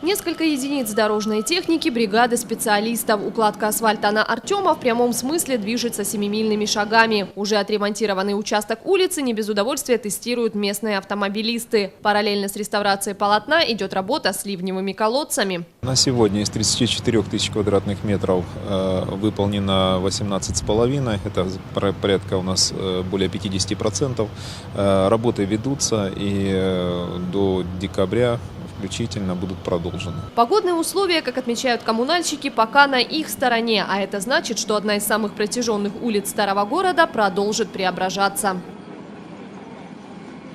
Несколько единиц дорожной техники, бригады специалистов. Укладка асфальта на Артема в прямом смысле движется семимильными шагами. Уже отремонтированный участок улицы не без удовольствия тестируют местные автомобилисты. Параллельно с реставрацией полотна идет работа с ливневыми колодцами. На сегодня из 34 тысяч квадратных метров выполнено 18,5. Это порядка у нас более 50%. Работы ведутся и до декабря включительно будут продолжены. Погодные условия, как отмечают коммунальщики, пока на их стороне. А это значит, что одна из самых протяженных улиц старого города продолжит преображаться.